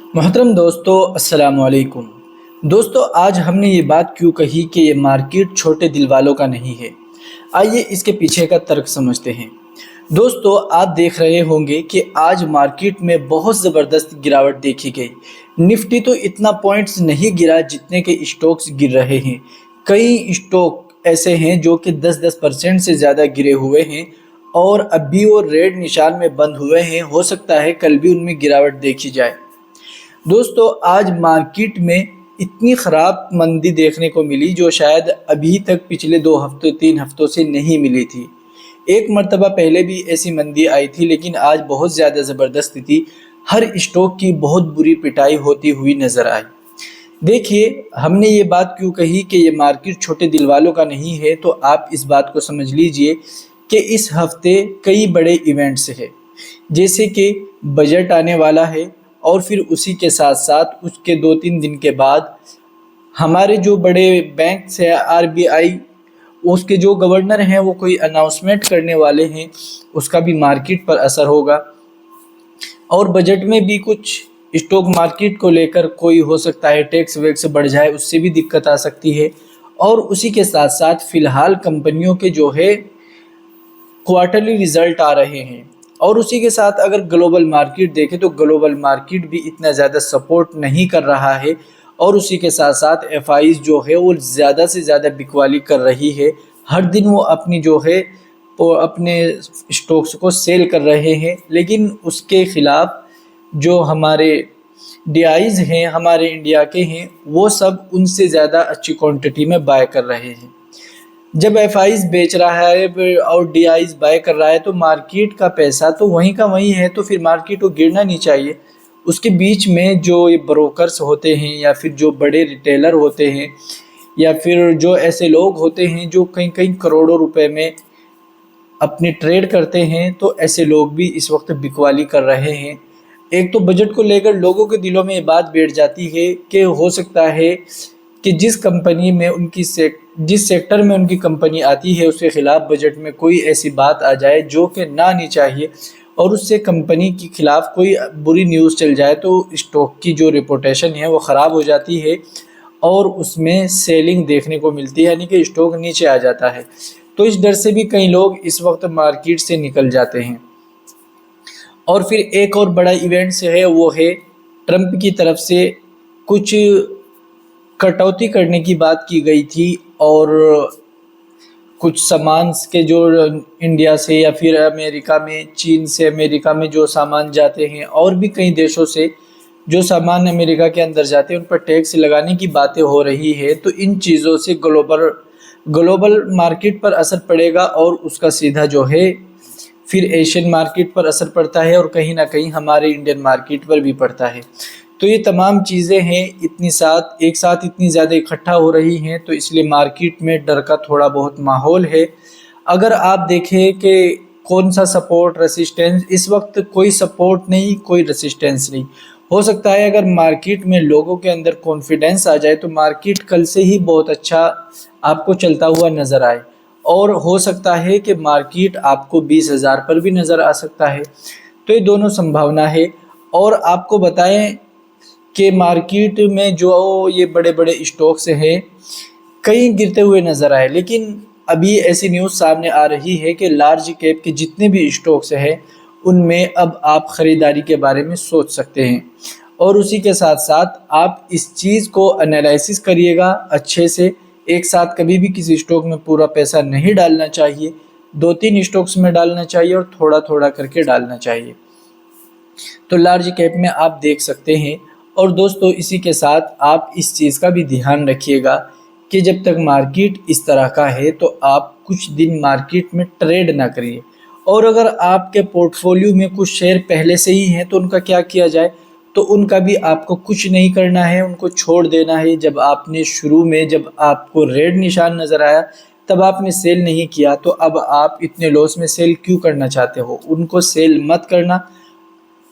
मोहतरम दोस्तों, अस्सलाम वालेकुम। दोस्तों, आज हमने ये बात क्यों कही कि ये मार्केट छोटे दिल वालों का नहीं है। आइए इसके पीछे का तर्क समझते हैं। दोस्तों, आप देख रहे होंगे कि आज मार्केट में बहुत ज़बरदस्त गिरावट देखी गई। निफ्टी तो इतना पॉइंट्स नहीं गिरा जितने के स्टॉक्स गिर रहे हैं। कई स्टॉक ऐसे हैं जो कि 10-10% से ज़्यादा गिरे हुए हैं और अभी वो रेड निशान में बंद हुए हैं। हो सकता है कल भी उनमें गिरावट देखी जाए। दोस्तों, आज मार्केट में इतनी ख़राब मंदी देखने को मिली जो शायद अभी तक पिछले 2 हफ्तों 3 हफ्तों से नहीं मिली थी। एक मर्तबा पहले भी ऐसी मंदी आई थी, लेकिन आज बहुत ज़्यादा ज़बरदस्त थी। हर स्टॉक की बहुत बुरी पिटाई होती हुई नज़र आई। देखिए, हमने ये बात क्यों कही कि ये मार्केट छोटे दिल वालों का नहीं है, तो आप इस बात को समझ लीजिए कि इस हफ्ते कई बड़े इवेंट्स हैं। जैसे कि बजट आने वाला है और फिर उसी के साथ-साथ उसके 2-3 दिन के बाद हमारे जो बड़े बैंक्स हैं, आरबीआई, उसके जो गवर्नर हैं वो कोई अनाउंसमेंट करने वाले हैं, उसका भी मार्केट पर असर होगा। और बजट में भी कुछ स्टॉक मार्केट को लेकर कोई हो सकता है टैक्स वैक्स बढ़ जाए, उससे भी दिक्कत आ सकती है। और उसी के साथ-साथ फ़िलहाल कंपनियों के जो है क्वार्टरली रिजल्ट आ रहे हैं। और उसी के साथ अगर ग्लोबल मार्केट देखें तो ग्लोबल मार्केट भी इतना ज़्यादा सपोर्ट नहीं कर रहा है। और उसी के साथ साथ एफआईज जो है वो ज़्यादा से ज़्यादा बिकवाली कर रही है। हर दिन वो अपनी जो है वो अपने स्टॉक्स को सेल कर रहे हैं, लेकिन उसके ख़िलाफ़ जो हमारे डीआईज़ हैं, हमारे इंडिया के हैं, वो सब उनसे ज़्यादा अच्छी क्वांटिटी में बाय कर रहे हैं। जब एफआईज बेच रहा है और डीआईज बाय कर रहा है तो मार्केट का पैसा तो वहीं का वहीं है, तो फिर मार्केट को गिरना नहीं चाहिए। उसके बीच में जो ये ब्रोकर्स होते हैं या फिर जो बड़े रिटेलर होते हैं या फिर जो ऐसे लोग होते हैं जो कई कई करोड़ों रुपए में अपनी ट्रेड करते हैं, तो ऐसे लोग भी इस वक्त बिकवाली कर रहे हैं। एक तो बजट को लेकर लोगों के दिलों में ये बात बैठ जाती है कि हो सकता है कि जिस सेक्टर में उनकी कंपनी आती है उसके खिलाफ बजट में कोई ऐसी बात आ जाए जो कि ना आनी चाहिए और उससे कंपनी के खिलाफ कोई बुरी न्यूज़ चल जाए, तो स्टॉक की जो रिपुटेशन है वो ख़राब हो जाती है और उसमें सेलिंग देखने को मिलती है, यानी कि स्टॉक नीचे आ जाता है। तो इस डर से भी कई लोग इस वक्त मार्केट से निकल जाते हैं। और फिर एक और बड़ा इवेंट से है वो है ट्रंप की तरफ से कुछ कटौती करने की बात की गई थी और कुछ सामान के जो इंडिया से या फिर अमेरिका में, चीन से अमेरिका में जो सामान जाते हैं और भी कई देशों से जो सामान अमेरिका के अंदर जाते हैं उन पर टैक्स लगाने की बातें हो रही है। तो इन चीज़ों से ग्लोबल मार्केट पर असर पड़ेगा और उसका सीधा जो है फिर एशियन मार्केट पर असर पड़ता है और कहीं ना कहीं हमारे इंडियन मार्केट पर भी पड़ता है। तो ये तमाम चीज़ें हैं एक साथ इतनी ज़्यादा इकट्ठा हो रही हैं, तो इसलिए मार्केट में डर का थोड़ा बहुत माहौल है। अगर आप देखें कि कौन सा सपोर्ट रेसिस्टेंस, इस वक्त कोई सपोर्ट नहीं, कोई रेसिस्टेंस नहीं। हो सकता है अगर मार्केट में लोगों के अंदर कॉन्फिडेंस आ जाए तो मार्केट कल से ही बहुत अच्छा आपको चलता हुआ नज़र आए और हो सकता है कि मार्केट आपको 20,000 पर भी नज़र आ सकता है। तो ये दोनों संभावना है। और आपको बताएं कि मार्केट में जो ये बड़े बड़े स्टॉक्स हैं कई गिरते हुए नज़र आए, लेकिन अभी ऐसी न्यूज़ सामने आ रही है कि लार्ज कैप के जितने भी स्टॉक्स हैं उनमें अब आप ख़रीदारी के बारे में सोच सकते हैं। और उसी के साथ साथ आप इस चीज़ को एनालिसिस करिएगा अच्छे से। एक साथ कभी भी किसी स्टॉक में पूरा पैसा नहीं डालना चाहिए, 2-3 स्टॉक्स में डालना चाहिए और थोड़ा थोड़ा करके डालना चाहिए। तो लार्ज कैप में आप देख सकते हैं। और दोस्तों, इसी के साथ आप इस चीज़ का भी ध्यान रखिएगा कि जब तक मार्केट इस तरह का है तो आप कुछ दिन मार्केट में ट्रेड ना करिए। और अगर आपके पोर्टफोलियो में कुछ शेयर पहले से ही हैं तो उनका क्या किया जाए, तो उनका भी आपको कुछ नहीं करना है, उनको छोड़ देना है। जब आपने शुरू में जब आपको रेड निशान नज़र आया तब आपने सेल नहीं किया, तो अब आप इतने लॉस में सेल क्यों करना चाहते हो? उनको सेल मत करना।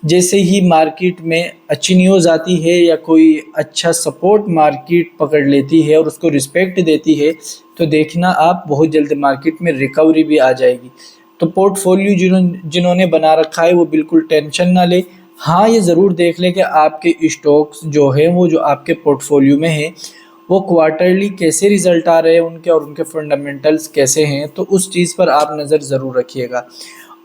जैसे ही मार्केट में अच्छी न्यूज़ आती है या कोई अच्छा सपोर्ट मार्केट पकड़ लेती है और उसको रिस्पेक्ट देती है, तो देखना आप बहुत जल्द मार्केट में रिकवरी भी आ जाएगी। तो पोर्टफोलियो जिन्होंने बना रखा है वो बिल्कुल टेंशन ना ले, हाँ, ये ज़रूर देख लें कि आपके स्टॉक्स जो हैं वो जो आपके पोर्टफोलियो में हैं वो क्वार्टरली कैसे रिज़ल्ट आ रहे हैं उनके, और उनके फंडामेंटल्स कैसे हैं, तो उस चीज़ पर आप नज़र ज़रूर रखिएगा।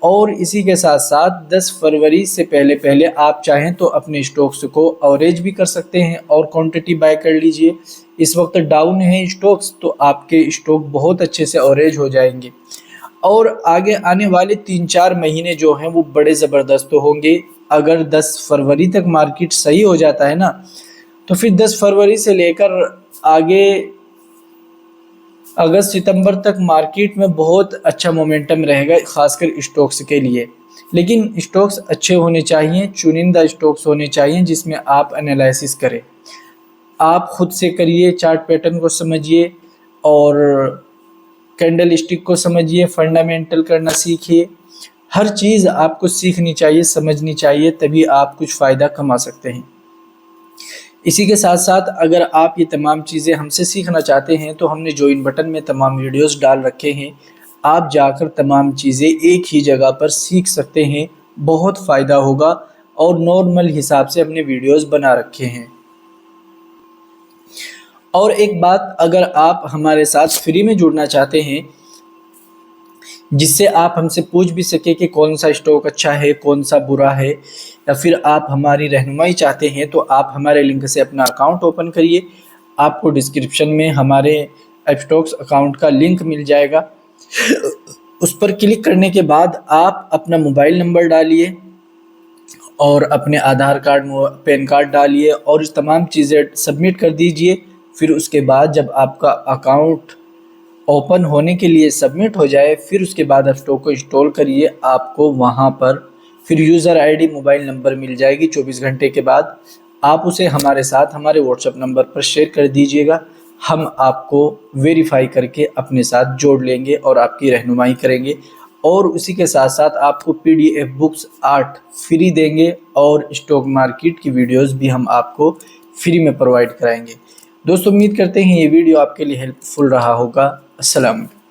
और इसी के साथ साथ 10 फरवरी से पहले पहले आप चाहें तो अपने स्टॉक्स को अवरेज भी कर सकते हैं और क्वांटिटी बाय कर लीजिए। इस वक्त डाउन है स्टॉक्स, तो आपके स्टॉक बहुत अच्छे से अवरेज हो जाएंगे और आगे आने वाले 3-4 महीने जो हैं वो बड़े ज़बरदस्त होंगे। अगर 10 फरवरी तक मार्केट सही हो जाता है ना, तो फिर 10 फरवरी से लेकर आगे अगस्त सितंबर तक मार्केट में बहुत अच्छा मोमेंटम रहेगा, खासकर स्टॉक्स के लिए। लेकिन स्टॉक्स अच्छे होने चाहिए, चुनिंदा स्टॉक्स होने चाहिए जिसमें आप एनालिसिस करें। आप खुद से करिए, चार्ट पैटर्न को समझिए और कैंडल स्टिक को समझिए, फंडामेंटल करना सीखिए। हर चीज़ आपको सीखनी चाहिए, समझनी चाहिए, तभी आप कुछ फ़ायदा कमा सकते हैं। इसी के साथ साथ अगर आप ये तमाम चीज़ें हमसे सीखना चाहते हैं तो हमने ज्वाइन बटन में तमाम वीडियोस डाल रखे हैं, आप जाकर तमाम चीज़ें एक ही जगह पर सीख सकते हैं, बहुत फ़ायदा होगा। और नॉर्मल हिसाब से हमने वीडियोस बना रखे हैं। और एक बात, अगर आप हमारे साथ फ्री में जुड़ना चाहते हैं जिससे आप हमसे पूछ भी सके कि कौन सा स्टॉक अच्छा है, कौन सा बुरा है, या फिर आप हमारी रहनुमाई चाहते हैं, तो आप हमारे लिंक से अपना अकाउंट ओपन करिए। आपको डिस्क्रिप्शन में हमारे स्टॉक्स अकाउंट का लिंक मिल जाएगा। उस पर क्लिक करने के बाद आप अपना मोबाइल नंबर डालिए और अपने आधार कार्ड, पैन कार्ड डालिए और इस तमाम चीज़ें सबमिट कर दीजिए। फिर उसके बाद जब आपका अकाउंट ओपन होने के लिए सबमिट हो जाए, फिर उसके बाद आप स्टॉक को इंस्टॉल करिए। आपको वहाँ पर फिर यूज़र आईडी, मोबाइल नंबर मिल जाएगी। 24 घंटे के बाद आप उसे हमारे साथ हमारे व्हाट्सएप नंबर पर शेयर कर दीजिएगा। हम आपको वेरीफाई करके अपने साथ जोड़ लेंगे और आपकी रहनुमाई करेंगे। और उसी के साथ साथ आपको PDF बुक्स 8 फ्री देंगे और स्टॉक मार्केट की वीडियोस भी हम आपको फ्री में प्रोवाइड कराएंगे। दोस्तों, उम्मीद करते हैं ये वीडियो आपके लिए हेल्पफुल रहा होगा। अस्सलाम वालेकुम।